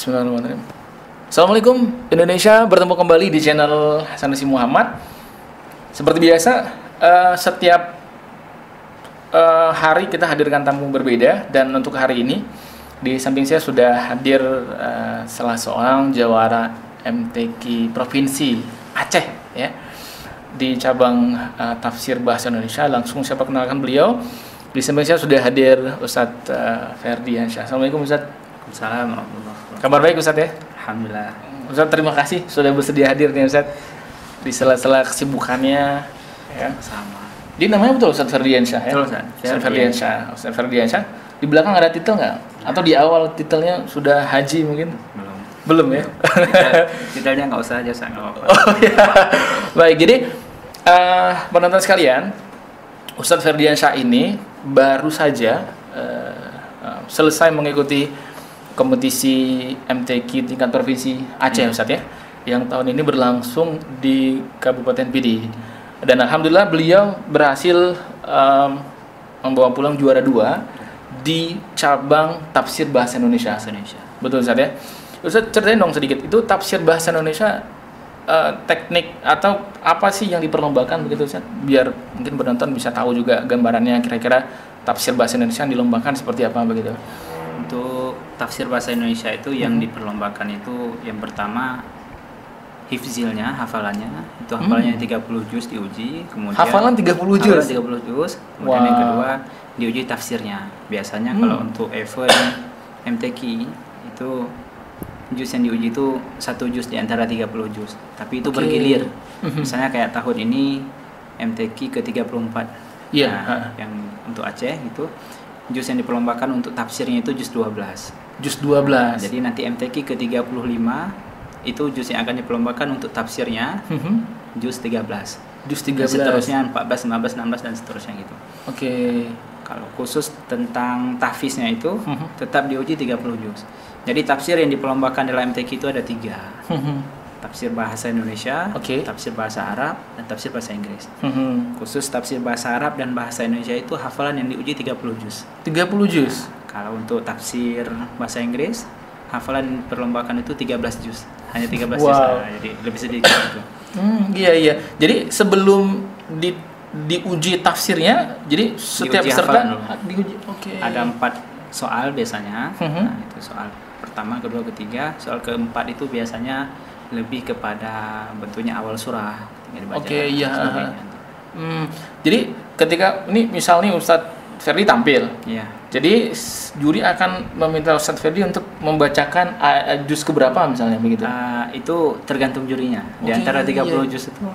Bismillahirrahmanirrahim. Assalamualaikum Indonesia, bertemu kembali di channel Sanusi Muhammad. Seperti biasa, setiap hari kita hadirkan tamu berbeda. Dan untuk hari ini, di samping saya sudah hadir salah seorang jawara MTQ Provinsi Aceh ya, di cabang tafsir bahasa Indonesia. Langsung saya perkenalkan beliau. Di samping saya sudah hadir Ustadz Ferdiansyah. Assalamualaikum Ustadz. Assalamualaikum warahmatullahi wabarakatuh. Kabar baik Ustadz ya? Alhamdulillah. Ustadz, terima kasih sudah bersedia hadir nih Ustadz di sela-sela kesibukannya ya. Sama. Jadi namanya betul Ustadz Ferdiansyah ya? Betul, Ustadz. Ustadz Ferdiansyah. Ustadz Ferdiansyah. Di belakang ada titel nggak? Atau di awal titelnya sudah haji mungkin? Belum ya? Titelnya nggak usah aja, nggak apa-apa. Oh ya. Baik, jadi penonton sekalian, Ustadz Ferdiansyah ini baru saja selesai mengikuti kompetisi MTQ tingkat provinsi Aceh Ustadz ya, yang tahun ini berlangsung di Kabupaten Pidi. Dan alhamdulillah beliau berhasil membawa pulang juara 2 di cabang tafsir bahasa Indonesia. Betul Ustadz ya. Ustadz, ceritain dong sedikit, itu tafsir bahasa Indonesia teknik atau apa sih yang diperlombakan begitu Ustadz, biar mungkin penonton bisa tahu juga gambarannya kira-kira tafsir bahasa Indonesia yang dilombakan seperti apa begitu. Untuk tafsir bahasa Indonesia itu yang diperlombakan itu yang pertama hifzilnya, hafalannya. Itu hafalannya 30 juz diuji, kemudian hafalan 30 juz. 30 juz. Kemudian yang kedua diuji tafsirnya. Biasanya kalau untuk event MTQ itu juz yang diuji itu 1 juz di antara 30 juz. Tapi itu bergilir. Misalnya kayak tahun ini MTQ ke-34. Iya. Nah, yang untuk Aceh itu juz yang diperlombakan untuk tafsirnya itu juz 12. Juz 12. Jadi nanti MTQ ke-35 itu juz yang akan diperlombakan untuk tafsirnya juz 13. Juz 13. Dan seterusnya 14, 15, 16 dan seterusnya gitu. Oke. Kalau khusus tentang tahfiznya itu tetap diuji 30 juz. Jadi tafsir yang diperlombakan dalam MTQ itu ada 3. Tafsir bahasa Indonesia, tafsir bahasa Arab, dan tafsir bahasa Inggris. Khusus tafsir bahasa Arab dan bahasa Indonesia itu hafalan yang diuji 30 juz. 30 juz. Nah, kalau untuk tafsir bahasa Inggris, hafalan perlombakan itu 13 juz. Hanya 13 juz. Nah, jadi lebih sedikit itu. Iya. Jadi sebelum diuji tafsirnya, jadi setiap peserta diuji. Ada 4 soal biasanya. Nah, itu soal pertama, kedua, ketiga. Soal keempat itu biasanya lebih kepada bentuknya awal surah. Iya. Jadi ketika ini misalnya Ustadz Ferdi tampil, jadi juri akan meminta Ustadz Ferdi untuk membacakan juz keberapa misalnya begitu? Itu tergantung jurinya. Di antara 30 juz itu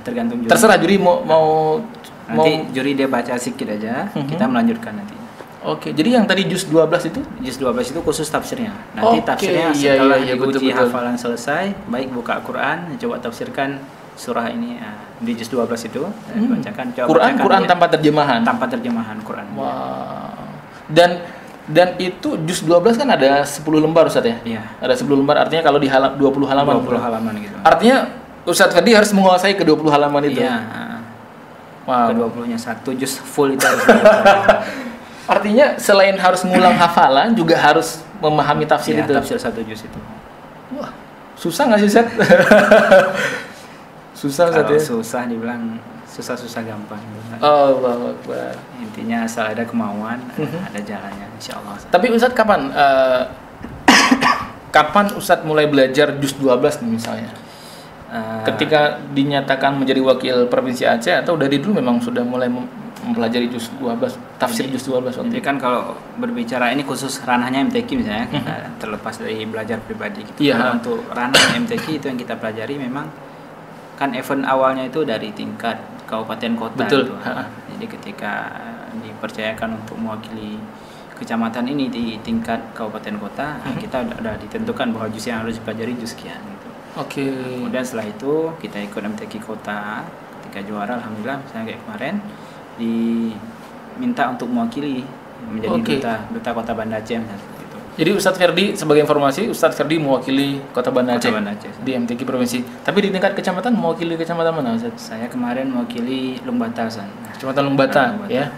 tergantung juri. Terserah juri mau nanti juri dia baca sedikit aja, kita melanjutkan nanti. Jadi yang tadi juz 12 itu? Juz 12 itu khusus tafsirnya. Nanti tafsirnya setelah diuji betul. hafalan selesai, baik buka Quran, coba tafsirkan surah ini di juz 12 itu, bacakan. Quran tanpa terjemahan? Tanpa terjemahan Quran. Wow. Dan itu juz 12 kan ada 10 lembar Ustadz ya? Iya. Ada 10 lembar, artinya kalau di 20 halaman. 20 halaman gitu. Artinya Ustadz Ferdi harus menguasai ke 20 halaman itu? Iya. Wow. Ke-20-nya 1 juz full itu harus. Artinya selain harus ngulang hafalan juga harus memahami tafsir itu. Tafsir 1 juz itu. Wah, susah nggak sih Ustadz? Susah Ustadz ya? Susah dibilang susah gampang. Allah Akbar. Intinya asal ada kemauan, ada jalannya insyaallah. Tapi Ustadz kapan Ustadz mulai belajar juz 12 nih misalnya? Ketika dinyatakan menjadi wakil Provinsi Aceh atau dari dulu memang sudah mulai mempelajari juz 12, tafsir juz 12 waktu itu? Kan kalau berbicara ini khusus ranahnya MTQ misalnya, terlepas dari belajar pribadi gitu. Kalau untuk ranah MTQ itu yang kita pelajari memang kan event awalnya itu dari tingkat kabupaten kota. Betul. Gitu. Jadi ketika dipercayakan untuk mewakili kecamatan ini di tingkat kabupaten kota, kita udah ditentukan bahwa juz yang harus dipelajari juz sekian gitu. Kemudian setelah itu kita ikut MTQ kota, ketika juara alhamdulillah misalnya kayak kemarin diminta untuk mewakili menjadi duta kota Banda Aceh gitu. Jadi Ustadz Ferdi, sebagai informasi, Ustadz Ferdi mewakili kota Banda Aceh di MTQ provinsi. Tapi di tingkat kecamatan mewakili kecamatan mana Ustadz? Saya kemarin mewakili Lumbata, Kecamatan Lumbata ya.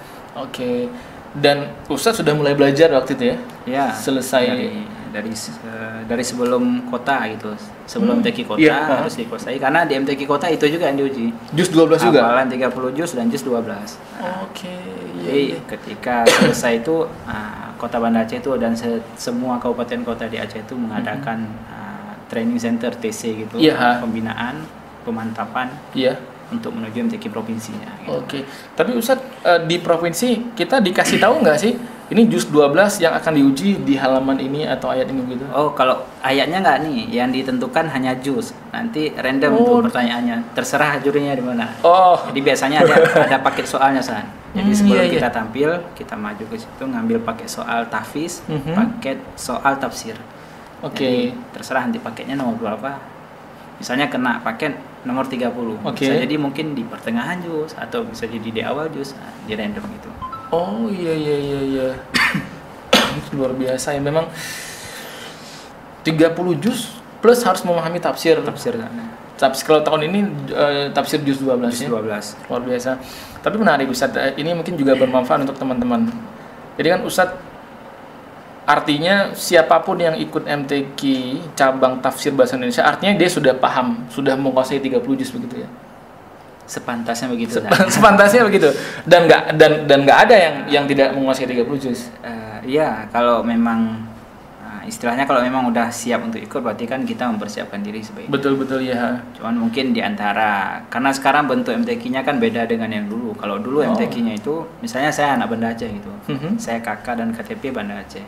Dan Ustadz sudah mulai belajar waktu itu ya? Ya. Selesai dari sebelum kota gitu. Sebelum MTQ kota harus dikuasai karena di MTQ kota itu juga yang diuji. Jus 12 juga. Hafalan 30 jus dan jus 12. Oke. Jadi ketika selesai itu Kota Banda Aceh itu dan semua kabupaten kota di Aceh itu mengadakan training center TC gitu, pembinaan, pemantapan. Untuk menuju MTQ provinsinya. Gitu. Oke. Tapi Ustadz di provinsi kita dikasih tahu nggak sih ini jus 12 yang akan diuji di halaman ini atau ayat ini gitu? Oh, kalau ayatnya nggak nih, yang ditentukan hanya jus. Nanti random tuh pertanyaannya, terserah jurinya di mana. Jadi biasanya ada paket soalnya San. Jadi sebelum kita tampil, kita maju ke situ ngambil paket soal tahfiz, paket soal tafsir. Jadi terserah nanti paketnya nomor berapa. Misalnya kena paket nomor 30. Bisa jadi mungkin di pertengahan jus atau bisa jadi di awal jus, di random gitu. Oh iya. Luar biasa ya memang 30 jus plus harus memahami tafsir. Tafsir kalau tahun ini tafsir jus 12 jus 12. Luar biasa. Tapi menarik Ustadz, ini mungkin juga bermanfaat untuk teman-teman. Jadi kan Ustadz, artinya siapapun yang ikut MTQ cabang tafsir bahasa Indonesia artinya dia sudah paham, sudah menguasai 30 juz begitu ya. Sepantasnya begitu. Sepantasnya begitu. Dan nggak ada yang tidak menguasai 30 juz. Iya, kalau memang istilahnya kalau memang udah siap untuk ikut berarti kan kita mempersiapkan diri sebaiknya. Betul ya. Cuman mungkin di antara karena sekarang bentuk MTQ-nya kan beda dengan yang dulu. Kalau dulu MTQ-nya itu misalnya saya anak Banda Aceh gitu. Saya kakak dan KTP Banda Aceh.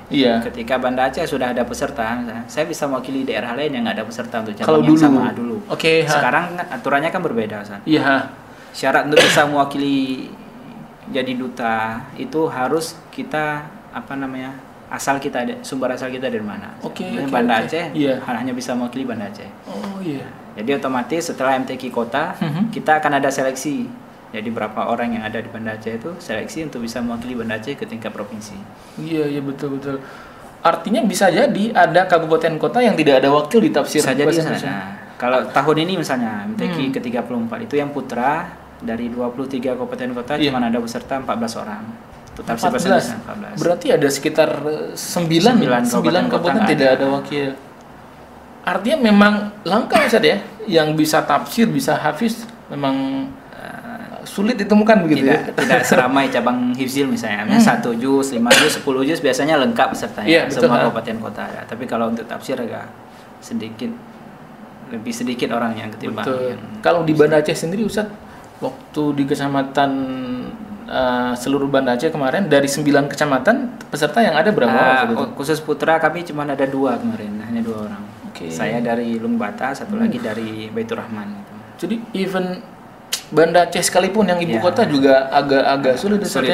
Ketika Banda Aceh sudah ada peserta, saya bisa mewakili daerah lain yang nggak ada peserta untuk cabang yang sama dulu. Sekarang aturannya kan berbeda, San. Syarat untuk bisa mewakili jadi duta itu harus kita sumber asal kita dari mana? Banda Aceh hanya bisa mewakili Banda Aceh. Jadi otomatis setelah MTQ kota kita akan ada seleksi. Jadi berapa orang yang ada di Banda Aceh itu seleksi untuk bisa mewakili Banda Aceh ke tingkat provinsi. Iya betul. Artinya bisa jadi ada kabupaten kota yang tidak ada wakil di tafsir. Bisa jadi kalau tahun ini misalnya MTQ ke-34 itu yang putra dari 23 kabupaten kota cuma ada peserta 14 orang. Tafsir 14. Berarti ada sekitar 9 kabupaten tidak ada wakil. Artinya memang langka Ustaz ya, yang bisa tafsir, bisa hafiz memang sulit ditemukan begitu tidak seramai cabang hifzil misalnya. 1 juz, 5 juz, 10 juz biasanya lengkap pesertanya semua kabupaten kota ya. Tapi kalau untuk tafsir agak lebih sedikit orang yang ketimbang. Kalau di Banda Aceh sendiri Ustaz, waktu di kecamatan seluruh Banda Aceh kemarin dari 9 kecamatan peserta yang ada berapa orang? Khusus putra kami cuma ada 2 kemarin, hanya 2 orang. Saya dari Lungbata, satu lagi dari Baitur Rahman. Jadi even Banda Aceh sekalipun yang ibu kota juga agak sulit ya.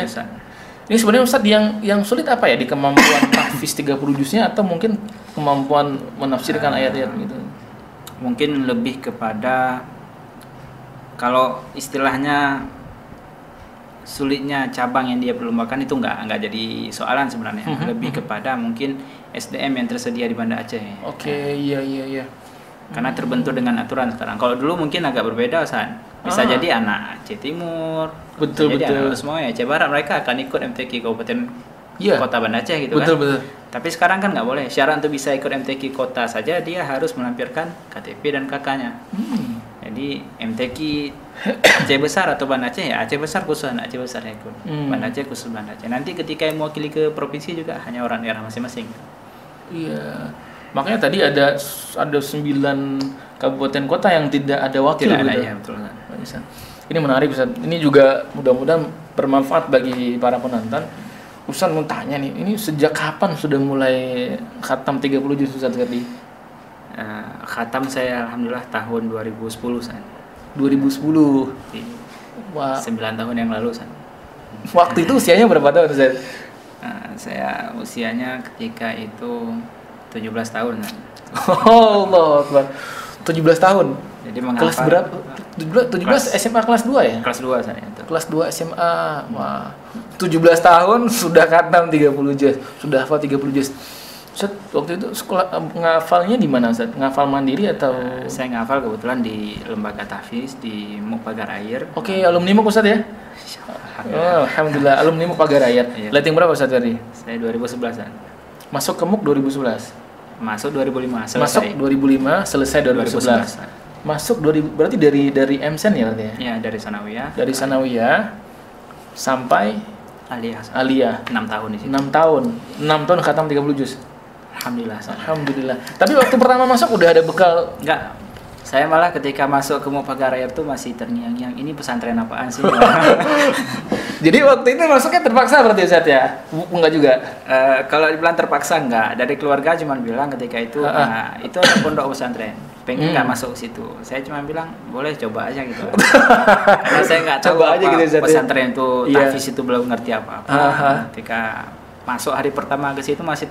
Ini sebenarnya Ustaz yang sulit apa ya, di kemampuan tahfiz 30 juznya atau mungkin kemampuan menafsirkan ayat-ayat gitu? Mungkin lebih kepada kalau istilahnya sulitnya cabang yang dia perlombakan itu nggak jadi soalan sebenarnya. Lebih kepada mungkin SDM yang tersedia di Banda Aceh. Iya. Karena terbentuk dengan aturan sekarang. Kalau dulu mungkin agak berbeda, San. Bisa jadi anak Aceh Timur, betul. Anak semua ya Aceh Barat mereka akan ikut MTQ Kabupaten Kota Banda Aceh gitu kan. Betul. Tapi sekarang kan nggak boleh. Syarat untuk bisa ikut MTQ Kota saja dia harus melampirkan KTP dan KK-nya. Jadi MTQ Aceh Besar atau Banda Aceh ya Aceh Besar khusus anak Aceh Besar yang ikut. Banda Aceh khusus Banda Aceh. Nanti ketika yang mewakili ke provinsi juga hanya orang daerah masing-masing. Iya. Makanya tadi ada 9 kabupaten kota yang tidak ada wakil. Ya, betul. Ini menarik Ustaz. Ini juga mudah-mudahan bermanfaat bagi para penonton. Ustaz mau tanya nih, ini sejak kapan sudah mulai khatam 30 juz Ustaz tadi? Khatam saya alhamdulillah tahun 2010 San. 2010. Wah. 9 tahun yang lalu San. Waktu itu usianya berapa tahun Ustaz? Saya usianya ketika itu 17 tahun San. Allah Akbar. 17 tahun. Jadi kelas berapa? 17 SMA kelas 2 ya? Kelas 2 saya itu. Kelas 2 SMA. Wah. 17 tahun sudah khatam 30 juz. Sudah hafal 30 juz. Ustaz, waktu itu sekolah ngafalnya di mana Ustaz? Ngafal mandiri atau? Saya ngafal kebetulan di lembaga tahfiz di MUK Pagar Air. Alumni MUK Ustaz ya? Alhamdulillah, alumni MUK Pagar Air. Letting berapa Ustaz tadi? Saya 2011-an. Masuk ke MUK 2011. Masuk 2005, selesai. Masuk 2005, selesai 2011. Masuk 2000, berarti dari MSen ya berarti ya? Iya, dari Sanawiyah. Dari Sanawiyah sampai Aliyah. 6 tahun di situ. 6 tahun. 6 tahun khatam 30 juz. Alhamdulillah. Alhamdulillah. Tapi waktu pertama masuk udah ada bekal? Enggak. Saya malah ketika masuk ke Mupagar Raya itu masih terngiang-ngiang, ini pesantren apaan sih? Jadi waktu itu masuknya terpaksa berarti Ustaz ya? Enggak juga? Kalau dibilang terpaksa enggak. Dari keluarga cuma bilang ketika itu, itu ada pondok pesantren. Pengen nggak masuk ke situ. Saya cuma bilang boleh coba aja gitu. Karena saya nggak tahu coba aja apa gitu, pesantren itu, tahfiz itu belum ngerti apa-apa. Ketika masuk hari pertama ke situ masih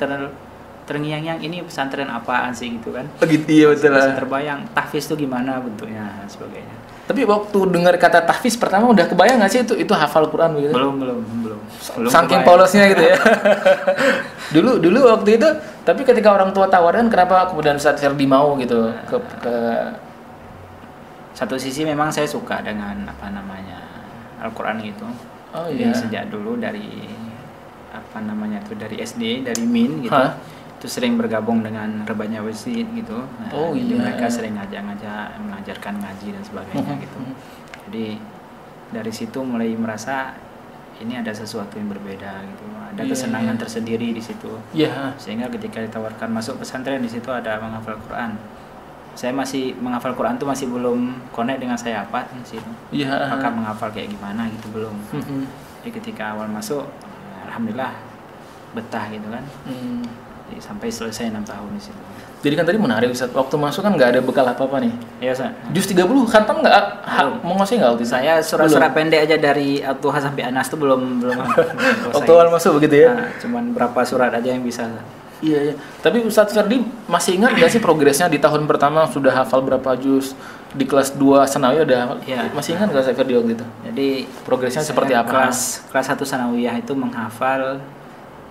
terngiang-ngiang, ini pesantren apaan sih gitu kan? Begitu iya betul. Masih terbayang tahfiz itu gimana bentuknya dan sebagainya. Tapi waktu dengar kata tahfiz pertama udah kebayang nggak sih itu hafal Quran begitu? Belum. Saking polosnya gitu ya. dulu waktu itu, tapi ketika orang tua tawaran, kenapa kemudian Ustaz Ferdi mau gitu ke satu sisi memang saya suka dengan Al-Quran gitu. Oh iya. Jadi sejak dulu dari dari SD, dari MIN gitu. Itu sering bergabung dengan Rebanya Wasid gitu. Mereka sering ngajak-ngajak mengajarkan ngaji dan sebagainya gitu. Jadi dari situ mulai merasa ini ada sesuatu yang berbeda gitu. Ada kesenangan tersendiri di situ. Sehingga ketika ditawarkan masuk pesantren, di situ ada menghafal Quran. Saya masih menghafal Quran tuh masih belum connect dengan saya apa di situ. Apakah menghafal kayak gimana gitu belum. Jadi ketika awal masuk, alhamdulillah betah gitu kan. Jadi sampai selesai 6 tahun di situ. Jadi kan tadi menarik Ustaz, waktu masuk kan nggak ada bekal apa-apa nih. Iya, Ustaz. Juz 30 khatam nggak? Menguasai nggak waktu itu? Saya surat-surat pendek aja dari Al-Tuha sampai Anas tuh belum waktu awal masuk begitu ya? Nah, cuman berapa surat aja yang bisa. Iya. Tapi Ustaz Ferdi masih ingat nggak sih progresnya di tahun pertama sudah hafal berapa juz? Di kelas 2 Sanawiyah udah masih ingat nggak Ustaz Ferdi waktu itu? Jadi progresnya seperti apa? Kelas 1 Sanawiyah itu menghafal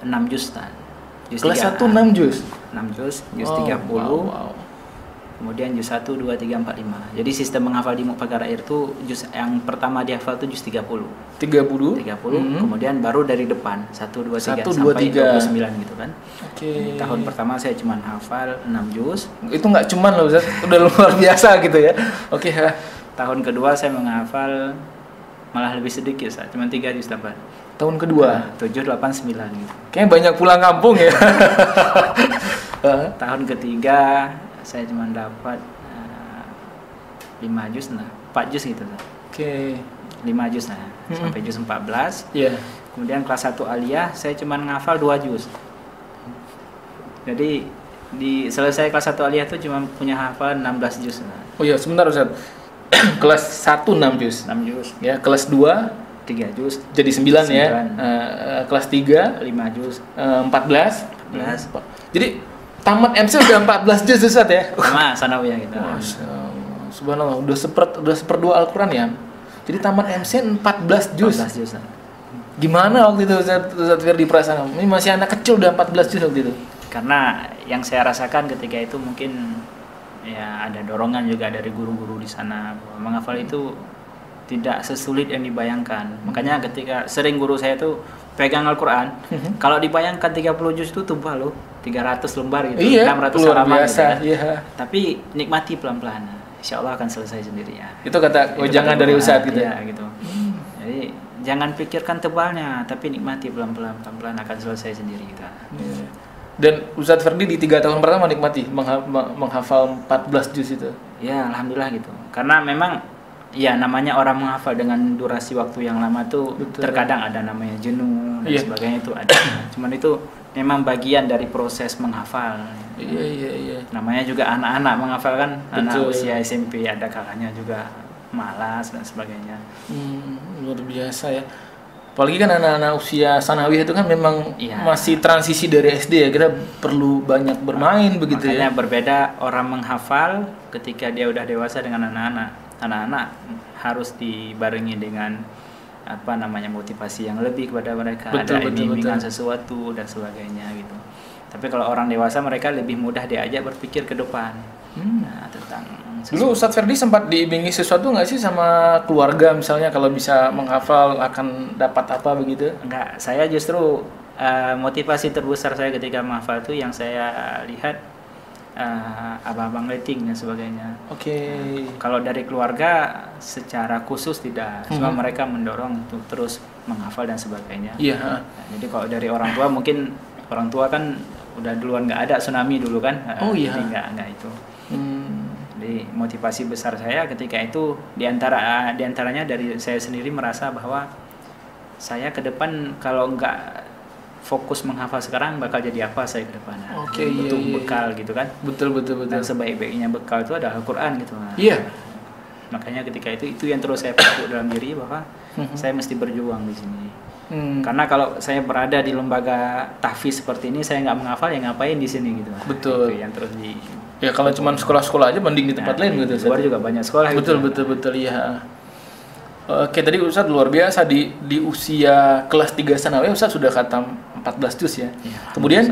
6 juz. Kelas 1 6 juz? 6 juz 30. Wow. Kemudian juz 1, 2, 3, 4, 5. Jadi sistem menghafal di Mupagar Air itu juz yang pertama dihafal itu juz 30. 30. Kemudian baru dari depan 1, 2, 3 sampai 29 gitu kan. Tahun pertama saya cuma hafal 6 juz. Itu nggak cuman loh Ustaz, udah luar biasa gitu ya. Tahun kedua saya menghafal malah lebih sedikit, cuma 3 juz dapat. Tahun kedua 7, 8, 9 gitu. Kayaknya banyak pulang kampung ya. Tahun ketiga saya cuma dapat 5 juz 4 juz gitu. 5 juz sampai juz 14. Kemudian kelas 1 Aliyah saya cuma ngafal 2 juz. Jadi selesai kelas 1 Aliyah tuh cuma punya hafal 16 juz. Oh iya, sebentar Ustaz. Kelas 1 6 juz. Ya, kelas 2 3 juz jadi 9 ya. Kelas 3 5 juz 14. Jadi tamat MC udah 14 juz Ustaz ya. Sama Sanawiyah gitu. Subhanallah, udah seperdua Al-Qur'an ya. Jadi tamat MC 14 juz. Gimana waktu itu Ustaz Ferdi perasaan? Ini masih anak kecil udah 14 juz waktu itu. Karena yang saya rasakan ketika itu mungkin ya ada dorongan juga dari guru-guru di sana. Menghafal itu tidak sesulit yang dibayangkan. Makanya ketika sering guru saya tuh pegang Al-Quran, kalau dibayangkan 30 juz itu tebal loh, 300 lembar gitu, 600 halaman gitu kan. Tapi nikmati pelan-pelan, insya Allah akan selesai sendiri ya. Itu kata jangan dari Ustaz gitu ya gitu. Jadi jangan pikirkan tebalnya, tapi nikmati pelan-pelan akan selesai sendiri gitu. Dan Ustaz Ferdi di 3 tahun pertama nikmati menghafal 14 juz itu. Ya alhamdulillah gitu. Karena memang ya namanya orang menghafal dengan durasi waktu yang lama tuh terkadang ada namanya jenuh dan sebagainya itu ada. Cuman itu memang bagian dari proses menghafal. Iya. Namanya juga anak-anak menghafal kan, anak usia SMP ada kalanya juga malas dan sebagainya. Luar biasa ya. Apalagi kan anak-anak usia sanawiyah itu kan memang masih transisi dari SD ya, kita perlu banyak bermain begitu. Makanya ya. Berbeda orang menghafal ketika dia udah dewasa dengan anak-anak. Anak-anak harus dibarengi dengan motivasi yang lebih kepada mereka, ada bimbingan sesuatu dan sebagainya gitu. Tapi kalau orang dewasa mereka lebih mudah diajak berpikir ke depan. Tentang sesuatu. Dulu Ustaz Ferdi sempat dibimbingi sesuatu nggak sih sama keluarga misalnya kalau bisa menghafal akan dapat apa begitu? Enggak, saya justru motivasi terbesar saya ketika menghafal itu yang saya lihat abang-abang letting dan sebagainya. Kalau dari keluarga secara khusus tidak, cuma mereka mendorong untuk terus menghafal dan sebagainya. Jadi kalau dari orang tua, mungkin orang tua kan udah duluan nggak ada tsunami dulu kan, jadi nggak itu. Jadi motivasi besar saya ketika itu diantaranya dari saya sendiri merasa bahwa saya ke depan kalau nggak fokus menghafal sekarang bakal jadi apa saya ke depan. Butuh bekal gitu kan. Betul. Dan sebaik-baiknya bekal itu adalah Al-Qur'an gitu. Makanya ketika itu yang terus saya pupuk dalam diri bahwa saya mesti berjuang di sini. Karena kalau saya berada di lembaga tahfiz seperti ini saya nggak menghafal, ya ngapain di sini gitu. Betul. Itu yang terus ya kalau cuma sekolah-sekolah aja mending di tempat lain gitu. Luar juga banyak sekolah. Betul ya. Oke, tadi Ustadz luar biasa di usia kelas 3 sanawiyah Ustadz sudah khatam 14 juz ya. Kemudian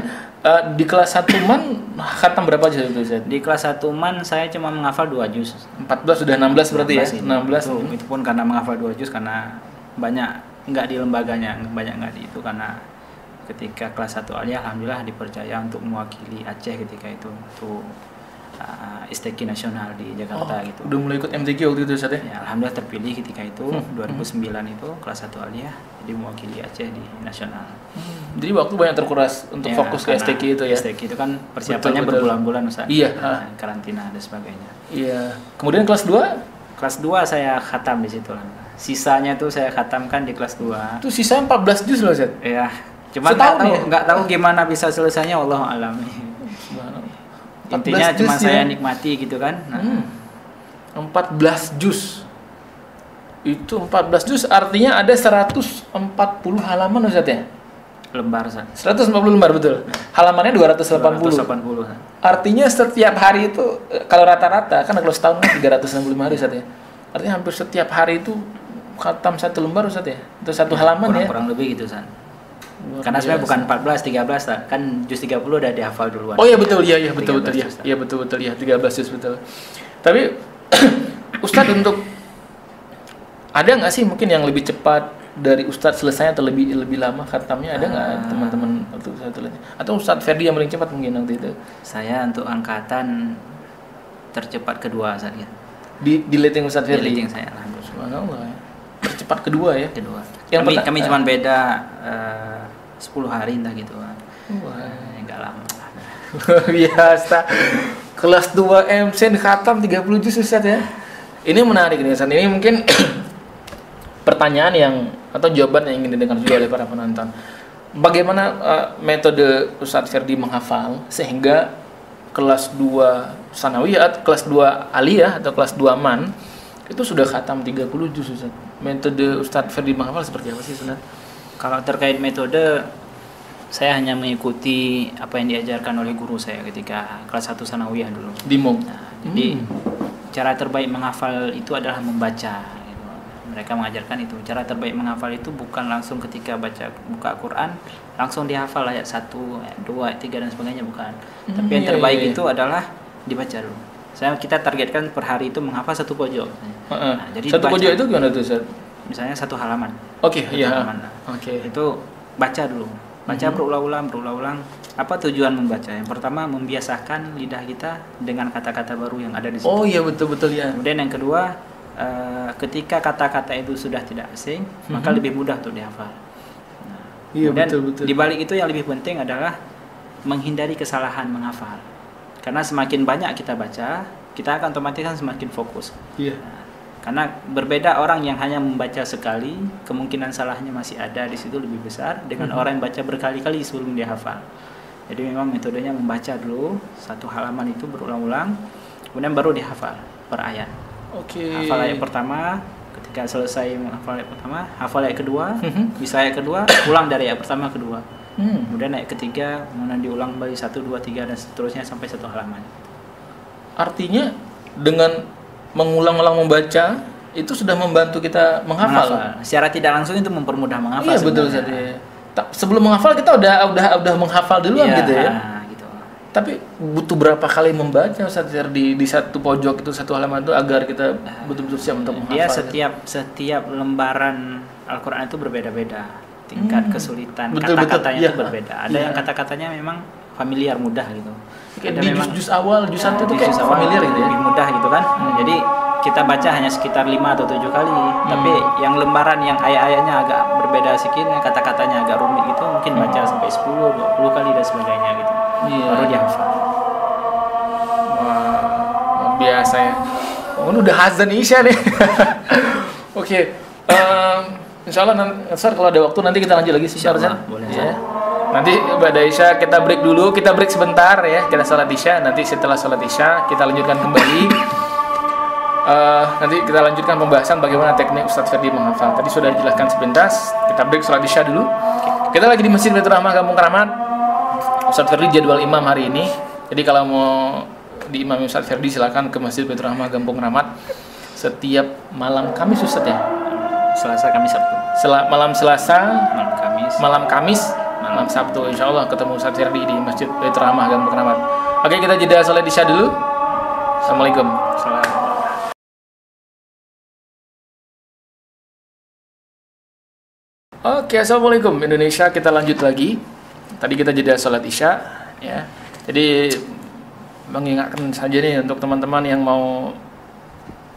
di kelas 1 man khatam berapa juz itu Ustadz? Di kelas 1 man saya cuma menghafal 2 juz. 14 sudah 16 berarti 16 ya? 16. Itu pun karena menghafal 2 juz karena banyak enggak di lembaganya, banyak enggak di itu, karena ketika kelas 1 aliyah alhamdulillah dipercaya untuk mewakili Aceh ketika itu untuk STQ nasional di Jakarta gitu. Udah mulai ikut MTQ waktu itu Ustaz ya? Ya, alhamdulillah terpilih ketika itu 2009 itu kelas 1 aliyah jadi mewakili Aceh di nasional. Jadi waktu banyak terkuras untuk fokus ke STQ itu ya. STQ itu kan persiapannya berbulan-bulan Ustaz. Karantina dan sebagainya. Iya. Kemudian kelas 2? Kelas 2 saya khatam di situ lah. Sisanya tuh saya khatamkan di kelas 2. Itu sisa 14 juz loh Ustaz. Iya. Cuma enggak tahu gimana bisa selesainya, wallahu a'lam. Intinya cuma saya nikmati gitu kan. 14 juz. Itu 14 juz artinya ada 140 halaman Ustaz ya? Lembar Ustaz. 140 lembar betul. Halamannya 280. Artinya setiap hari itu kalau rata-rata kan kalau setahun kan 365 hari Ustaz ya. Artinya hampir setiap hari itu khatam 1 lembar Ustaz ya. Itu 1 halaman ya. Kurang lebih gitu Ustaz. Karena sebenarnya bukan 14, 13 kan juz 30 udah dihafal duluan. Oh iya betul, iya betul ya. Iya betul ya, 13 juz betul. Tapi Ustadz untuk ada nggak sih mungkin yang lebih cepat dari Ustadz selesai atau lebih lama khatamnya, ada nggak teman-teman atau Ustadz Ferdi yang paling cepat mungkin nanti itu? Saya untuk angkatan tercepat kedua saat ya. Di letting Ustadz Ferdi. Di letting saya alhamdulillah. Tercepat kedua ya. Kami cuma beda 10 hari entah gitu kan. Enggak lama. Biasa. Kelas 2 MSN khatam 30 juz Ustaz ya. Ini menarik nih Ustaz. Ini mungkin pertanyaan yang atau jawaban yang ingin didengar juga oleh para penonton. Bagaimana metode Ustaz Ferdi menghafal sehingga kelas 2 sanawiyah, kelas 2 aliyah atau kelas 2 man itu sudah khatam 30 juz Ustaz. Metode Ustaz Ferdi menghafal seperti apa sih Ustaz? Kalau terkait metode, saya hanya mengikuti apa yang diajarkan oleh guru saya ketika kelas 1 sanawiyah dulu. Di MOM. Jadi cara terbaik menghafal itu adalah membaca. Gitu. Mereka mengajarkan itu. Cara terbaik menghafal itu bukan langsung ketika buka Quran langsung dihafal ayat 1, ayat 2, ayat 3 dan sebagainya, bukan. Tapi yang terbaik itu adalah dibaca dulu. Kita targetkan per hari itu menghafal 1 pojok. Jadi 1 pojok itu gimana tuh Ustaz? Misalnya 1 halaman. Itu baca dulu. Baca berulang-ulang. Apa tujuan membaca? Yang pertama membiasakan lidah kita dengan kata-kata baru yang ada di situ. Oh iya betul ya. Kemudian yang kedua, ketika kata-kata itu sudah tidak asing, maka lebih mudah untuk dihafal. Kemudian di balik itu yang lebih penting adalah menghindari kesalahan menghafal. Karena semakin banyak kita baca, kita akan otomatis semakin fokus. Karena berbeda orang yang hanya membaca sekali, kemungkinan salahnya masih ada di situ lebih besar dengan orang yang baca berkali-kali sebelum dia hafal. Jadi memang metodenya membaca dulu 1 halaman itu berulang-ulang, kemudian baru dihafal per ayat. Hafal ayat pertama, ketika selesai menghafal ayat pertama, hafal ayat kedua, bisa ayat kedua, ulang dari ayat pertama kedua. Kemudian ayat ketiga, kemudian diulang kembali 1, 2, 3 dan seterusnya sampai 1 halaman. Artinya dengan mengulang-ulang membaca itu sudah membantu kita menghafal. Secara tidak langsung itu mempermudah menghafal. Iya betul Ustaz. Sebelum menghafal kita udah menghafal duluan gitu ya. Gitu. Tapi butuh berapa kali membaca Ustaz di 1 pojok itu 1 halaman itu agar kita betul-betul siap untuk menghafal. Dia setiap lembaran Al-Qur'an itu berbeda-beda. Tingkat kesulitan kata-katanya itu berbeda. Ada yang kata-katanya memang familiar, mudah gitu. Kayak di juz awal, juz 1 itu kayak familiar gitu ya. Lebih mudah gitu kan. Jadi kita baca hanya sekitar 5 atau 7 kali. Tapi yang lembaran yang ayat-ayatnya agak berbeda sedikit, kata-katanya agak rumit gitu, mungkin baca sampai 10, 20 kali dan sebagainya gitu. Baru dihafal. Wah, biasa ya. Oh, ini udah azan Isya nih. Oke. Insya Allah kalau ada waktu nanti kita lanjut lagi sih Syarjan. Boleh. Ya. Nanti pada Isya kita break dulu, kita break sebentar ya, kita sholat Isya. Nanti setelah sholat Isya kita lanjutkan kembali. Nanti kita lanjutkan pembahasan bagaimana teknik Ustadz Ferdi menghafal. Tadi sudah dijelaskan sepintas. Kita break sholat Isya dulu. Kita lagi di Masjid Baitur Rahmah Kampung Keramat. Ustadz Ferdi jadwal imam hari ini. Jadi kalau mau di imam Ustadz Ferdi silakan ke Masjid Baitur Rahmah Kampung Keramat setiap malam Kamis Ustadz ya. Selasa, Kamis, Sabtu. Malam Selasa, malam Kamis, malam Sabtu. Insya Allah ketemu Ustadz Ferdi di Masjid Baitur Rahmah Kampung Keramat. Oke, kita jeda sholat Isya dulu. Assalamualaikum. Oke, assalamualaikum Indonesia. Kita lanjut lagi. Tadi kita jeda sholat Isya, ya. Jadi mengingatkan saja nih untuk teman-teman yang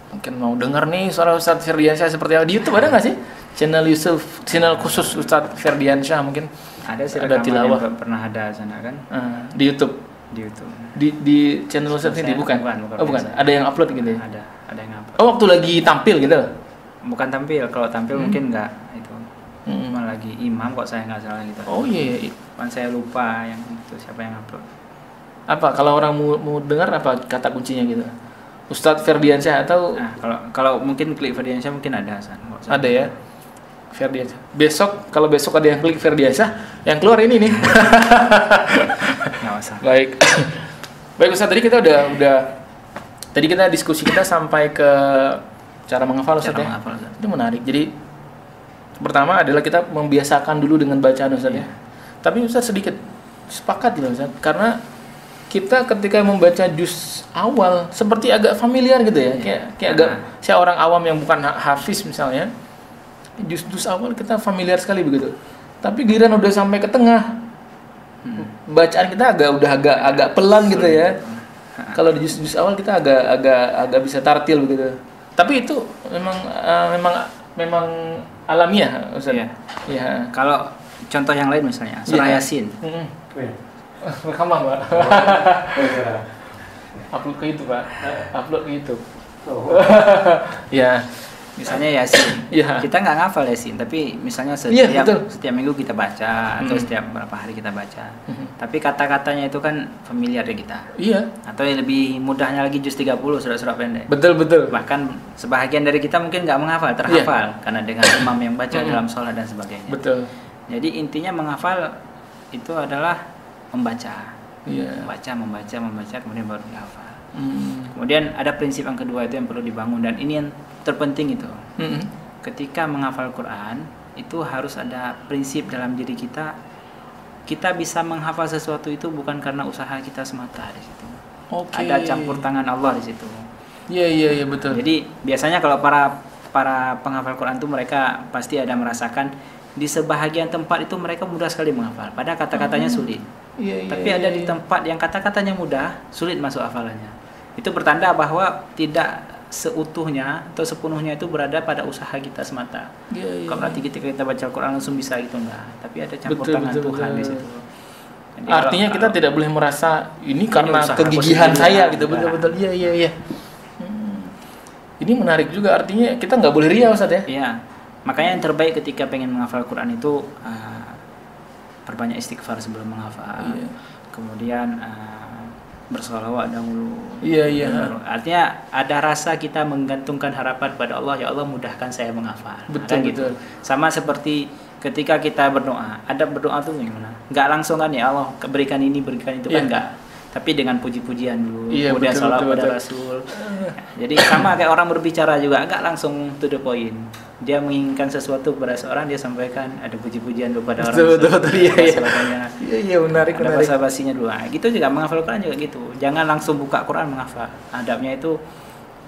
mungkin mau dengar nih suara Ustadz Ferdiansyah seperti apa di YouTube, ada nggak sih channel khusus Ustadz Ferdiansyah? Mungkin ada sih, ada tilawah pernah ada sana kan di YouTube. Di channel Ustadz ini bukan. Bukan. Ada yang upload gitu ya? Ada yang upload. Oh, waktu lagi tampil gitu? Bukan tampil, kalau tampil mungkin enggak itu. Cuma lagi imam kok, saya nggak salah gitu. Oh iya. Kan saya lupa yang itu siapa yang upload. Apa kalau orang mau dengar apa kata kuncinya gitu? Ustadz Ferdiansyah atau kalau mungkin klik Ferdiansyah mungkin ada ada ya Ferdiansyah. Kalau besok ada yang klik Ferdiansyah, yang keluar ini nih. Nggak usah. Baik Ustadz, tadi kita tadi kita diskusi kita sampai ke cara menghafal Ustadz ya. Itu menarik. Jadi pertama adalah kita membiasakan dulu dengan bacaan Ustadz ya. Tapi Ustadz sedikit sepakat gitu Ustadz, karena kita ketika membaca juz awal seperti agak familiar gitu ya, kayak agak saya orang awam yang bukan hafiz misalnya, juz awal kita familiar sekali begitu. Tapi giliran udah sampai ke tengah, bacaan kita agak pelan gitu ya. Kalau di juz awal kita agak bisa tartil begitu. Tapi itu memang alamiah Ustaz. Iya. Kalau contoh yang lain misalnya surah Yasin. Rekaman Pak. Upload ke itu Pak. Upload ke YouTube. Ya. Misalnya Yasin. Kita nggak ngafal Yasin, tapi misalnya setiap minggu kita baca atau setiap berapa hari kita baca. Tapi kata-katanya itu kan familiar ya kita. Iya. Atau yang lebih mudahnya lagi juz 30 surat-surat pendek. Betul. Bahkan sebahagian dari kita mungkin nggak menghafal, terhafal karena dengan imam yang baca dalam sholat dan sebagainya. Betul. Jadi intinya menghafal itu adalah membaca, membaca, kemudian baru dihafal. Kemudian ada prinsip yang kedua itu yang perlu dibangun, dan ini yang terpenting itu. Ketika menghafal Quran itu harus ada prinsip dalam diri kita. Kita bisa menghafal sesuatu itu bukan karena usaha kita semata di situ. Ada campur tangan Allah di situ. Iya betul. Jadi biasanya kalau para penghafal Quran itu mereka pasti ada merasakan di sebahagian tempat itu mereka mudah sekali menghafal, padahal kata-katanya sulit. Tapi ada di tempat yang kata-katanya mudah, sulit masuk hafalannya. Itu bertanda bahwa tidak seutuhnya atau sepenuhnya itu berada pada usaha kita semata. Kalau nanti ketika kita baca Al-Quran langsung bisa gitu enggak, tapi ada campur tangan Tuhan di situ. Jadi artinya kita tidak boleh merasa ini karena kegigihan saya gitu. Betul. Iya. Ini menarik juga, artinya kita nggak boleh riya Ustaz ya. Iya. Makanya yang terbaik ketika pengen menghafal Quran itu perbanyak istighfar sebelum menghafal. Kemudian bersolawat dahulu. Iya. Artinya ada rasa kita menggantungkan harapan pada Allah, ya Allah mudahkan saya menghafal. Betul. Sama seperti ketika kita berdoa. Ada berdoa tuh gimana? Enggak langsung kan ya Allah berikan ini, berikan itu kan enggak. Tapi dengan puji-pujian dulu, kemudian salawat pada Rasul. Jadi sama kayak orang berbicara juga, agak langsung to the point. Dia menginginkan sesuatu kepada seorang, dia sampaikan ada puji-pujian kepada orang. Betul. Iya, menarik. Ada basa-basinya dulu. Gitu juga menghafal Quran juga gitu. Jangan langsung buka Quran menghafal. Adabnya itu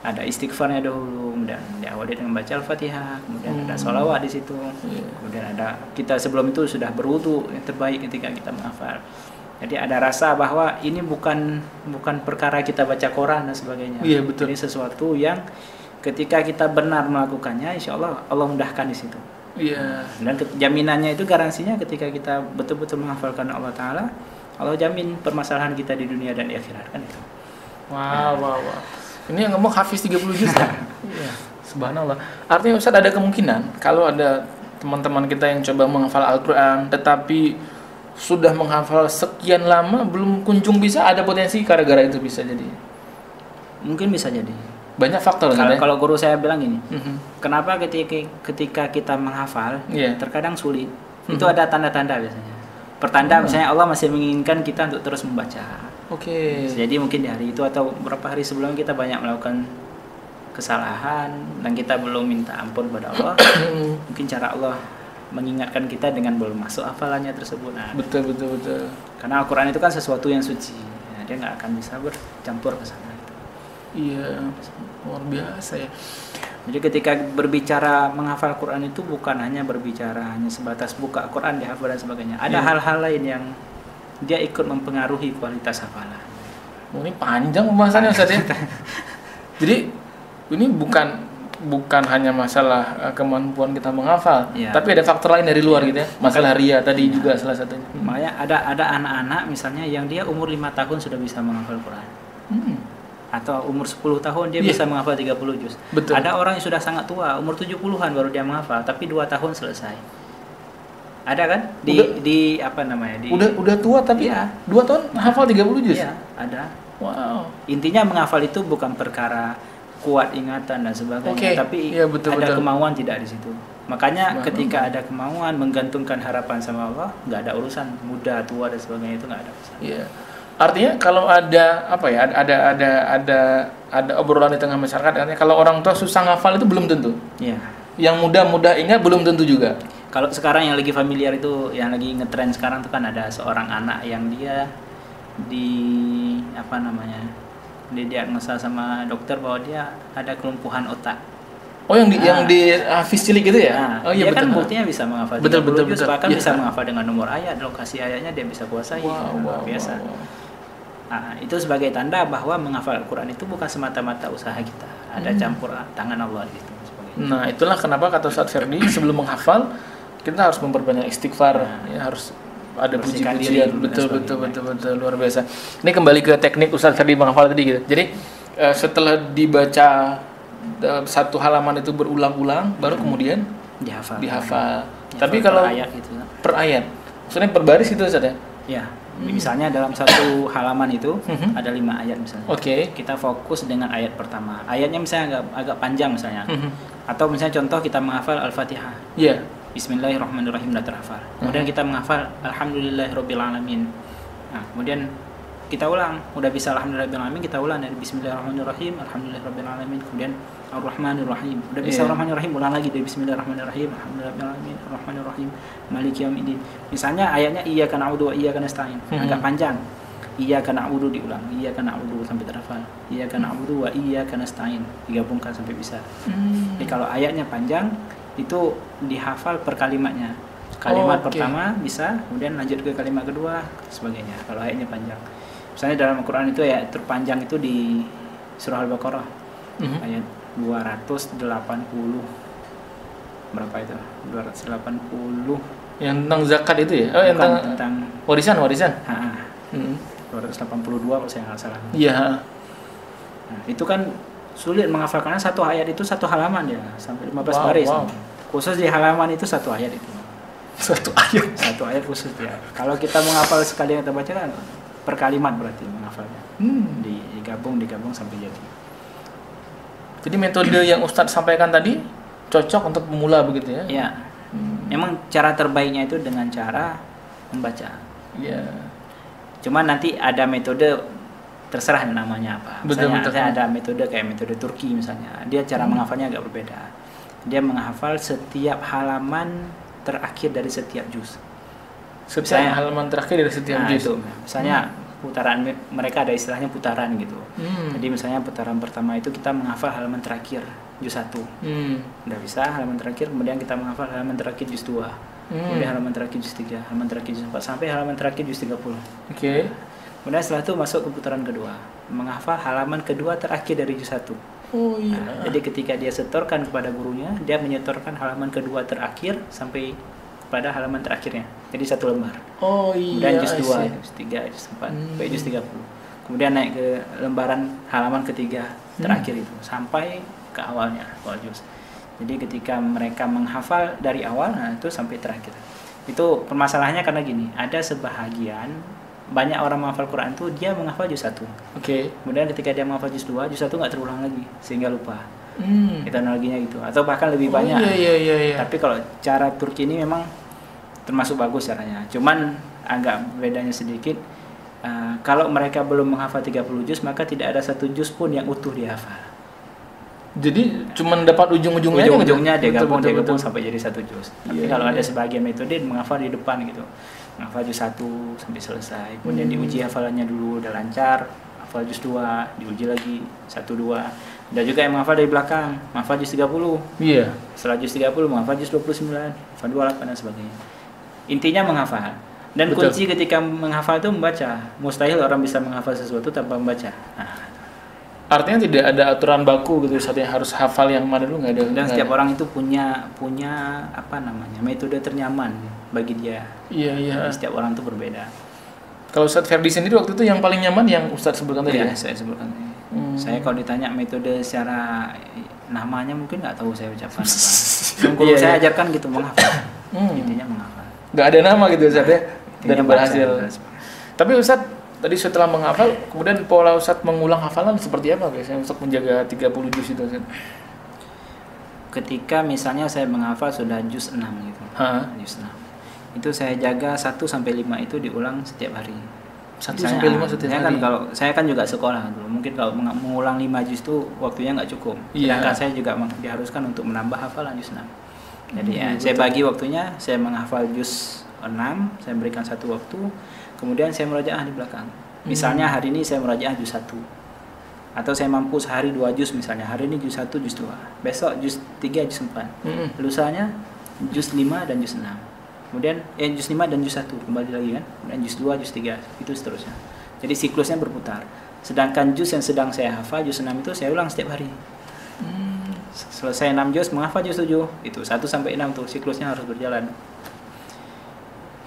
ada istighfarnya dahulu, kemudian diawali dengan baca Al-Fatihah, kemudian ada sholawat di situ. Kemudian ada kita sebelum itu sudah berwudu, yang terbaik ketika kita menghafal. Jadi ada rasa bahwa ini bukan perkara kita baca Quran dan sebagainya. Iya, betul. Ini sesuatu yang ketika kita benar melakukannya, insya Allah Allah mudahkan di situ. Iya. Dan jaminannya itu, garansinya ketika kita betul-betul menghafalkan Allah Ta'ala, Allah jamin permasalahan kita di dunia dan di akhirat, kan itu. Wow. Ini yang ngomong hafiz 30 juz ya? Iya. Subhanallah. Artinya Ustaz ada kemungkinan kalau ada teman-teman kita yang coba menghafal Al-Quran tetapi sudah menghafal sekian lama belum kunjung bisa, ada potensi gara-gara itu bisa jadi. Mungkin bisa jadi. Banyak faktor kan? Kalau guru saya bilang gini, kenapa ketika kita menghafal terkadang sulit? Itu ada tanda-tanda biasanya. Pertanda misalnya Allah masih menginginkan kita untuk terus membaca. Oke. Jadi mungkin di hari itu atau beberapa hari sebelum kita banyak melakukan kesalahan dan kita belum minta ampun pada Allah. Mungkin cara Allah mengingatkan kita dengan belum masuk hafalannya tersebut. Nah, betul. Karena Al-Quran itu kan sesuatu yang suci. Nah, dia nggak akan bisa bercampur ke sana. Iya, luar biasa ya. Jadi ketika berbicara menghafal Quran itu bukan hanya berbicara hanya sebatas buka Quran dihafal dan sebagainya. Ada hal-hal lain yang dia ikut mempengaruhi kualitas hafalan. Ini panjang pembahasannya Ustaz ya. Jadi ini bukan hanya masalah kemampuan kita menghafal, tapi ada faktor lain dari luar gitu ya. Masalah ria tadi juga salah satunya. Makanya ada anak-anak misalnya yang dia umur 5 tahun sudah bisa menghafal Quran. Atau umur 10 tahun dia bisa menghafal 30 juz. Betul. Ada orang yang sudah sangat tua, umur 70-an baru dia menghafal, tapi 2 tahun selesai. Ada kan? Di apa namanya? Udah tua tapi 2 tahun hafal 30 juz. Iya, ada. Wow. Intinya menghafal itu bukan perkara kuat ingatan dan sebagainya, tapi betul. kemauan tidak di situ. Makanya ketika ada kemauan menggantungkan harapan sama Allah, nggak ada urusan muda, tua dan sebagainya, itu nggak ada urusan. Iya. Artinya kalau ada ada obrolan di tengah masyarakat, artinya kalau orang tua susah ngafal itu belum tentu. Iya. Yang muda ingat belum tentu juga. Kalau sekarang yang lagi familiar itu, yang lagi ngetren sekarang itu kan ada seorang anak yang dia didiagnosa sama dokter bahwa dia ada kelumpuhan otak. Oh, yang di hafiz cilik gitu ya? Dia betul. Kan buktinya bisa menghafal 30 juz, bahkan bisa menghafal dengan nomor ayat, lokasi ayatnya dia bisa kuasai. Biasa. Nah, itu sebagai tanda bahwa menghafal Al-Quran itu bukan semata-mata usaha kita, ada campur tangan Allah gitu. Nah, itulah kenapa kata Ustaz Ferdi sebelum menghafal kita harus memperbanyak istighfar, harus ada puji-pujian. Betul, luar biasa. Ini kembali ke teknik Ustaz Ferdi menghafal tadi gitu. Jadi setelah dibaca satu halaman itu berulang-ulang, baru kemudian dihafal. Tapi kalau per ayat, maksudnya per baris itu Ustaz ya? Ya. Misalnya dalam satu halaman itu ada 5 ayat misalnya. Kita fokus dengan ayat pertama. Ayatnya misalnya agak panjang misalnya. Atau misalnya contoh kita menghafal Al-Fatihah. Bismillahirrahmanirrahim sudah terhafal. Kemudian kita menghafal Alhamdulillahirabbil alamin. Nah, kemudian kita ulang, udah bisa Alhamdulillahirabbil alamin, kita ulang dari Bismillahirrahmanirrahim, Alhamdulillahirabbil alamin, kemudian Ar-Rahmanir-Rahim. Udah bisa Ar-Rahmanir-Rahim, ulang lagi dari Bismillahirrahmanirrahim, Alhamdulillahirabbil alamin, Ar-Rahmanir-Rahim, Maliki yaumiddin. Misalnya ayatnya iyyaka na'budu wa iyyaka nasta'in. Agak panjang. Iyyaka na'budu diulang, iyyaka na'budu sampai terhafal. Iyyaka na'budu wa iyyaka nasta'in. Digabungkan sampai bisa. Jadi kalau ayatnya panjang itu dihafal per kalimatnya. Kalimat pertama bisa, kemudian lanjut ke kalimat kedua, sebagainya. Kalau ayatnya panjang. Misalnya dalam Al-Quran itu ayat terpanjang itu di surah Al-Baqarah. Ayat 280 berapa itu? 280 yang tentang zakat itu ya? Oh, yang tentang warisan. 282 kalau saya nggak salah. Iya. Nah, itu kan sulit menghafalkannya, satu ayat itu satu halaman ya, sampai 15 baris. Khusus di halaman itu satu ayat itu. Satu ayat khusus ya. Kalau kita menghafal sekali yang kita baca kan per kalimat berarti menghafalnya. Digabung sampai jadi. Jadi metode yang Ustadz sampaikan tadi cocok untuk pemula begitu ya? Iya. Memang cara terbaiknya itu dengan cara membaca. Iya. Cuma nanti ada metode terserah namanya apa. Misalnya ada metode kayak metode Turki misalnya. Dia cara menghafalnya agak berbeda. Dia menghafal setiap halaman terakhir dari setiap juz. Misalnya halaman terakhir dari setiap juz. Itu. Misalnya putaran, mereka ada istilahnya putaran gitu. Jadi misalnya putaran pertama itu kita menghafal halaman terakhir juz 1. Udah bisa halaman terakhir, kemudian kita menghafal halaman terakhir juz 2. Kemudian halaman terakhir juz 3, halaman terakhir juz 4 sampai halaman terakhir juz 30. Oke. Kemudian setelah itu masuk ke putaran kedua, menghafal halaman kedua terakhir dari juz 1. Oh iya. Jadi ketika dia setorkan kepada gurunya, dia menyetorkan halaman kedua terakhir sampai pada halaman terakhirnya. Jadi satu lembar. Oh iya. Dan juz 2, juz 3, juz 4, sampai juz 30. Kemudian naik ke lembaran halaman ketiga terakhir itu sampai ke awalnya, awal juz. Jadi ketika mereka menghafal dari awal, nah itu sampai terakhir. Itu permasalahannya karena gini, ada sebahagian banyak orang menghafal Quran itu dia menghafal juz 1. Oke. Kemudian ketika dia menghafal juz 2, juz 1 nggak terulang lagi sehingga lupa. Itu analoginya gitu. Atau bahkan lebih banyak. Iya. Tapi kalau cara Turki ini memang termasuk bagus caranya. Cuman agak bedanya sedikit. Kalau mereka belum menghafal 30 juz, maka tidak ada satu juz pun yang utuh dihafal. Jadi cuma dapat ujung-ujungnya dia gabung sampai jadi satu juz. Tapi kalau ada sebagian metode menghafal di depan gitu. Menghafal juz 1 sampai selesai. Kemudian diuji hafalannya dulu, udah lancar. Hafal juz 2, diuji lagi 1 2. Ada juga yang menghafal dari belakang, menghafal juz 30. Iya. Setelah juz 30 menghafal juz 29, hafal 28 dan sebagainya. Intinya menghafal. Dan Betul. kunci ketika menghafal itu membaca. Mustahil orang bisa menghafal sesuatu tanpa membaca. Artinya tidak ada aturan baku gitu, satunya harus hafal yang mana dulu, nggak ada. Dan setiap orang itu punya apa namanya, metode ternyaman bagi dia. Iya. Dan setiap orang itu berbeda. Kalau Ustadz Ferdi sendiri waktu itu yang paling nyaman yang Ustadz sebutkan tadi ya? Saya sebutkan tadi. Saya kalau ditanya metode secara namanya mungkin nggak tahu saya ucapkan apa. Yang guru saya ajarkan gitu, menghafal. Intinya menghafal. Nggak ada nama gitu Ustadz ya? Dan berhasil. Tapi Ustadz tadi setelah menghafal, kemudian pola Ustadz mengulang hafalan seperti apa biasanya untuk menjaga 30 juz itu Ustadz? Ketika misalnya saya menghafal sudah juz 6 gitu. Juz 6. Itu saya jaga 1 sampai 5 itu diulang setiap hari. 1 sampai 5 setiap hari. Kan kalau saya kan juga sekolah dulu. Mungkin kalau mengulang 5 juz itu waktunya nggak cukup. Sedangkan saya juga diharuskan untuk menambah hafalan juz 6. Jadi saya bagi waktunya, saya menghafal juz 6, saya berikan satu waktu. Kemudian saya murajaah di belakang. Misalnya hari ini saya murajaah juz 1. Atau saya mampu sehari 2 juz misalnya. Hari ini juz 1, juz 2. Besok juz 3, juz 4. Lusanya juz 5 dan juz 6. Kemudian juz 5 dan juz 1 kembali lagi kan. Kemudian juz 2, juz 3, itu seterusnya. Jadi siklusnya berputar. Sedangkan juz yang sedang saya hafal, juz 6 itu saya ulang setiap hari. Selesai 6 juz, menghafal juz 7. Itu 1 sampai 6 tuh siklusnya harus berjalan.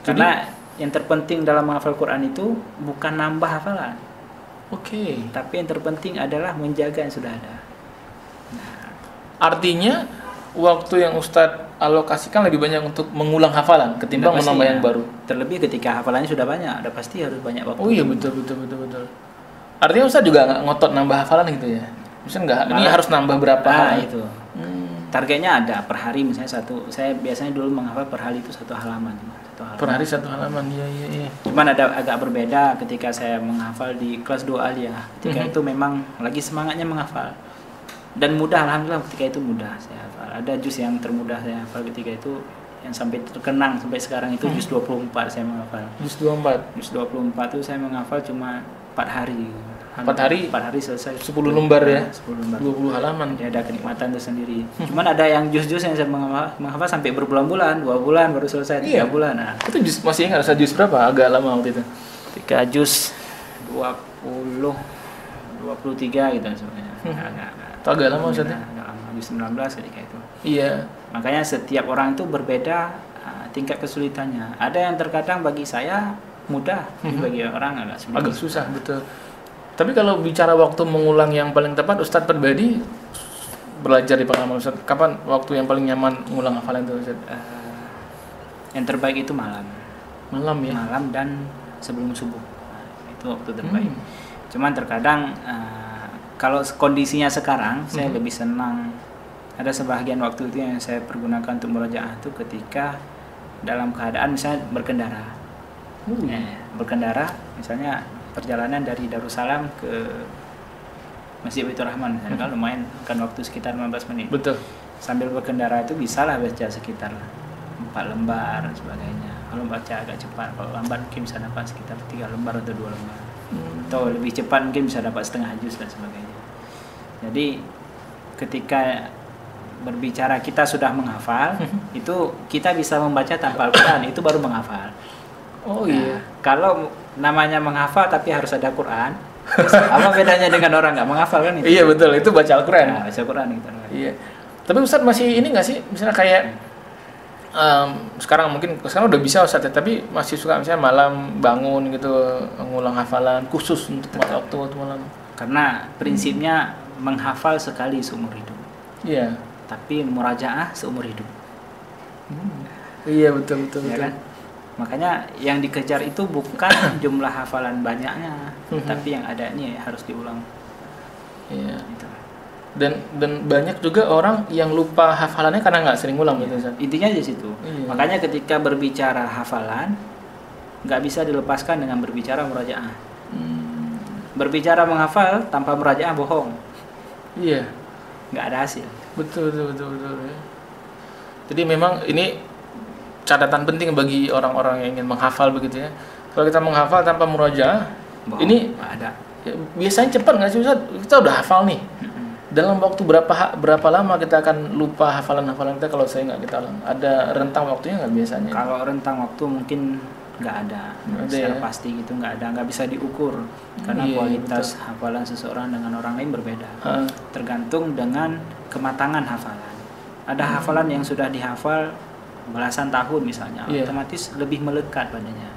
Karena yang terpenting dalam menghafal Quran itu bukan nambah hafalan. Tapi yang terpenting adalah menjaga yang sudah ada. Artinya waktu yang Ustadz alokasikan lebih banyak untuk mengulang hafalan ketimbang menambah yang baru. Terlebih ketika hafalannya sudah banyak, ada pasti harus banyak waktu. Oh iya betul. Artinya Ustadz juga nggak ngotot nambah hafalan gitu ya? Misalnya ini harus nambah berapa? Itu. Targetnya ada per hari misalnya satu. Saya biasanya dulu menghafal per hari itu satu halaman. Per hari satu halaman, iya. Cuman ada agak berbeda ketika saya menghafal di kelas 2 aliyah. Ketika itu memang lagi semangatnya menghafal. Dan mudah, alhamdulillah ketika itu mudah saya hafal. Ada juz yang termudah saya hafal ketika itu, yang sampai terkenang sampai sekarang itu juz 24 saya menghafal. Juz 24? Juz 24 itu saya menghafal cuma 4 hari. 4 hari selesai 10 lembar ya? 10 lembar. 20 halaman. Jadi ada kenikmatan tersendiri. Cuman ada yang juz-juz yang saya menghafal sampai berbulan-bulan, 2 bulan baru selesai, 3 bulan. Nah, itu juz masih ingat juz berapa? Agak lama waktu itu. Ketika juz 20 23 gitu sebenarnya. Agak lama Ustaz ya? Agak lama, juz 19 ketika itu. Iya. Makanya setiap orang itu berbeda tingkat kesulitannya. Ada yang terkadang bagi saya mudah, bagi orang agak sulit. Agak susah, betul. Tapi kalau bicara waktu mengulang yang paling tepat, Ustadz pribadi belajar di pengalaman Ustadz, kapan waktu yang paling nyaman mengulang hafalan itu Ustadz? Yang terbaik itu malam. Malam ya? Malam dan sebelum subuh. Itu waktu terbaik. Cuman terkadang kalau kondisinya sekarang, saya lebih senang. Ada sebahagian waktu itu yang saya pergunakan untuk murajaah itu ketika dalam keadaan misalnya berkendara. Berkendara, misalnya perjalanan dari Darussalam ke Masjid Baitur Rahman, kan lumayan kan waktu sekitar 15 menit. Betul. Sambil berkendara itu bisalah baca sekitar 4 lembar dan sebagainya. Kalau baca agak cepat, kalau lambat mungkin bisa dapat sekitar 3 lembar atau 2 lembar. Atau lebih cepat mungkin bisa dapat setengah juz dan sebagainya. Jadi ketika berbicara kita sudah menghafal, itu kita bisa membaca tanpa Al-Quran, itu baru menghafal. Oh iya. Kalau namanya menghafal tapi harus ada Quran, apa bedanya dengan orang nggak menghafal kan itu? Iya betul, itu baca Al-Quran. Nah, baca Quran gitu. Iya. Tapi Ustadz masih ini nggak sih, misalnya kayak sekarang udah bisa Ustadz ya, tapi masih suka misalnya malam bangun gitu ngulang hafalan khusus untuk waktu malam. Karena prinsipnya menghafal sekali seumur hidup. Iya. Tapi murajaah seumur hidup. Iya betul. Ya kan? Makanya yang dikejar itu bukan jumlah hafalan banyaknya, tapi yang ada ini harus diulang. Iya. Gitu. Dan banyak juga orang yang lupa hafalannya karena nggak sering ulang gitu. Intinya di situ. Iya. Makanya ketika berbicara hafalan nggak bisa dilepaskan dengan berbicara murajaah. Berbicara menghafal tanpa murajaah bohong. Iya. Nggak ada hasil. Betul ya. Jadi memang ini catatan penting bagi orang-orang yang ingin menghafal begitu ya. Kalau kita menghafal tanpa murajaah, ini ada. Ya, biasanya cepat nggak sih Ustaz? Kita udah hafal nih. Dalam waktu berapa lama kita akan lupa hafalan kita kalau saya nggak kita ulang? Ada rentang waktunya nggak biasanya? Kalau rentang waktu mungkin nggak ada. Secara pasti gitu nggak ada, nggak bisa diukur karena kualitas hafalan seseorang dengan orang lain berbeda. Tergantung dengan kematangan hafalan. Ada hafalan yang sudah dihafal belasan tahun misalnya, otomatis lebih melekat padanya.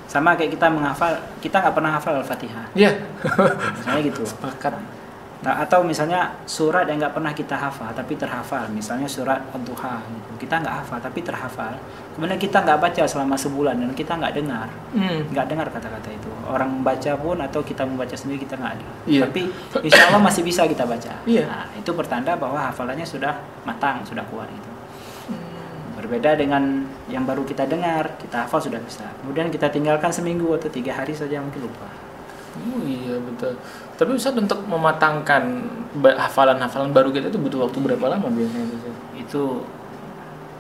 Sama kayak kita menghafal, kita nggak pernah hafal Al-Fatihah. Iya. Misalnya gitu. Sepakat. Nah, atau misalnya surat yang nggak pernah kita hafal tapi terhafal, misalnya surat Ad-Duha, kita nggak hafal tapi terhafal. Kemudian kita nggak baca selama sebulan dan kita nggak dengar kata-kata itu. Orang membaca pun atau kita membaca sendiri kita nggak ada. Tapi insya Allah masih bisa kita baca. Nah, itu pertanda bahwa hafalannya sudah matang, sudah kuat itu. Berbeda dengan yang baru kita dengar, kita hafal sudah bisa. Kemudian kita tinggalkan seminggu atau 3 hari saja mungkin lupa. Oh iya betul. Tapi Ustaz untuk mematangkan hafalan baru kita itu butuh waktu berapa lama biasanya? Itu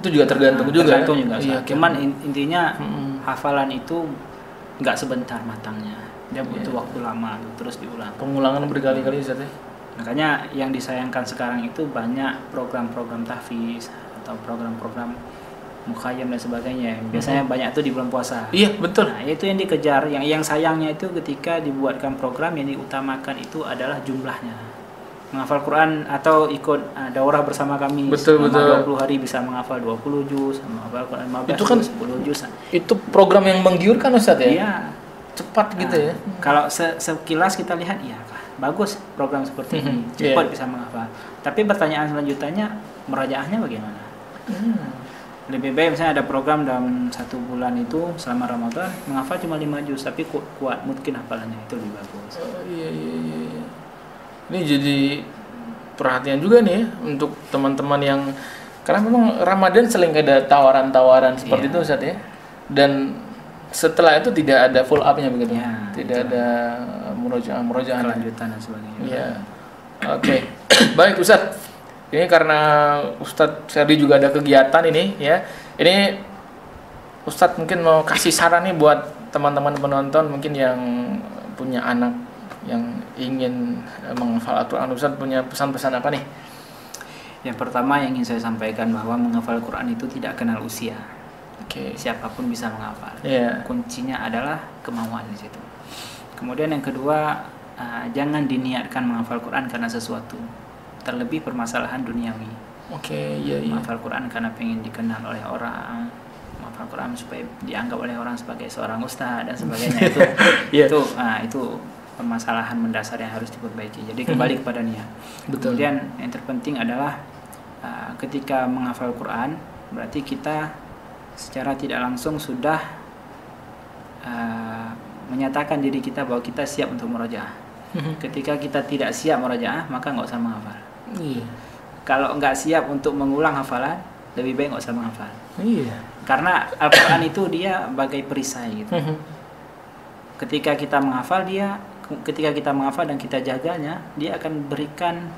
juga tergantung juga. Iya, cuman intinya hafalan itu nggak sebentar matangnya. Dia butuh waktu lama terus diulang. Pengulangan berkali-kali Ustaz ya. Makanya yang disayangkan sekarang itu banyak program-program tahfiz atau program-program mukhayyam dan sebagainya. Biasanya banyak tuh di bulan puasa. Iya, betul. Nah, itu yang dikejar. Yang sayangnya itu ketika dibuatkan program yang diutamakan itu adalah jumlahnya. Menghafal Quran atau ikut daurah bersama kami selama 20 hari bisa menghafal 20 juz, menghafal Quran 15 itu kan 10 juz. Itu program yang menggiurkan Ustaz ya? Iya. Cepat gitu ya. Kalau sekilas kita lihat bagus program seperti ini. Cepat bisa menghafal. Tapi pertanyaan selanjutnya, merajaahnya bagaimana? Lebih baik misalnya ada program dalam 1 bulan itu selama Ramadan menghafal cuma 5 juz tapi kuat mungkin hafalannya itu lebih bagus. Iya. Ini jadi perhatian juga nih untuk teman-teman yang karena memang Ramadan sering ada tawaran-tawaran seperti itu Ustaz ya. Dan setelah itu tidak ada follow up-nya begitu. Tidak ada murojaah lanjutan dan sebagainya. Iya. Oke. Baik Ustaz. Ini karena Ustadz Ferdi juga ada kegiatan ini ya. Ini Ustadz mungkin mau kasih saran nih buat teman-teman penonton mungkin yang punya anak yang ingin menghafal Al-Quran. Ustadz punya pesan-pesan apa nih? Yang pertama yang ingin saya sampaikan bahwa menghafal Al-Quran itu tidak kenal usia. Siapapun bisa menghafal. Kuncinya adalah kemauan di situ. Kemudian yang kedua, jangan diniatkan menghafal Al-Quran karena sesuatu. Terlebih permasalahan duniawi. Menghafal Quran karena pengen dikenal oleh orang, menghafal Quran supaya dianggap oleh orang sebagai seorang ustaz dan sebagainya itu permasalahan mendasar yang harus diperbaiki. Jadi kembali kepada niat. Kemudian yang terpenting adalah ketika menghafal Quran berarti kita secara tidak langsung sudah menyatakan diri kita bahwa kita siap untuk murajaah. Ketika kita tidak siap murajaah maka nggak usah menghafal. Kalau nggak siap untuk mengulang hafalan, lebih baik nggak usah menghafal. Karena Al-Quran itu dia bagai perisai gitu. Ketika kita menghafal dan kita jaganya, dia akan berikan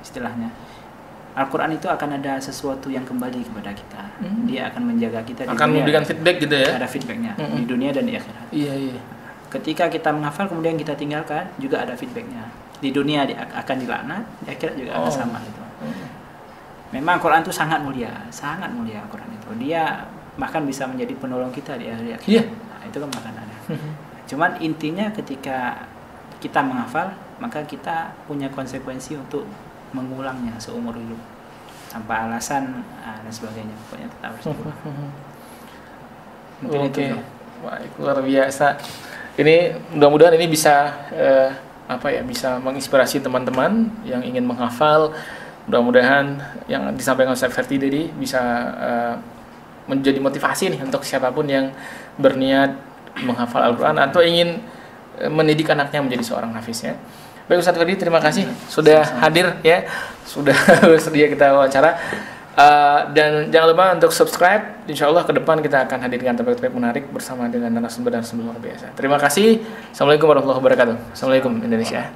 istilahnya. Al-Quran itu akan ada sesuatu yang kembali kepada kita. Dia akan menjaga kita. Akan memberikan feedback gitu ya? Ada feedbacknya di dunia dan di akhirat. Ketika kita menghafal kemudian kita tinggalkan, juga ada feedbacknya. Di dunia akan dilaknat, di akhirat juga akan sama itu. Memang Quran itu sangat mulia Quran itu. Dia bahkan bisa menjadi penolong kita di hari akhir. Iya. Nah, itu kan makanannya. Cuman intinya ketika kita menghafal, maka kita punya konsekuensi untuk mengulangnya seumur hidup tanpa alasan dan sebagainya. Pokoknya tetap harus diulang. Oke. Baik, luar biasa. Ini mudah-mudahan ini bisa bisa menginspirasi teman-teman yang ingin menghafal. Mudah-mudahan yang disampaikan Ustaz Ferdi tadi bisa menjadi motivasi nih untuk siapapun yang berniat menghafal Al-Quran atau ingin mendidik anaknya menjadi seorang hafiz ya. Baik Ustaz Ferdi, terima kasih sudah hadir ya, sudah bersedia kita wawancara. Dan jangan lupa untuk subscribe. Insya Allah ke depan kita akan hadirkan topik-topik menarik bersama dengan narasumber luar biasa. Terima kasih. Assalamualaikum warahmatullahi wabarakatuh. Assalamualaikum Indonesia.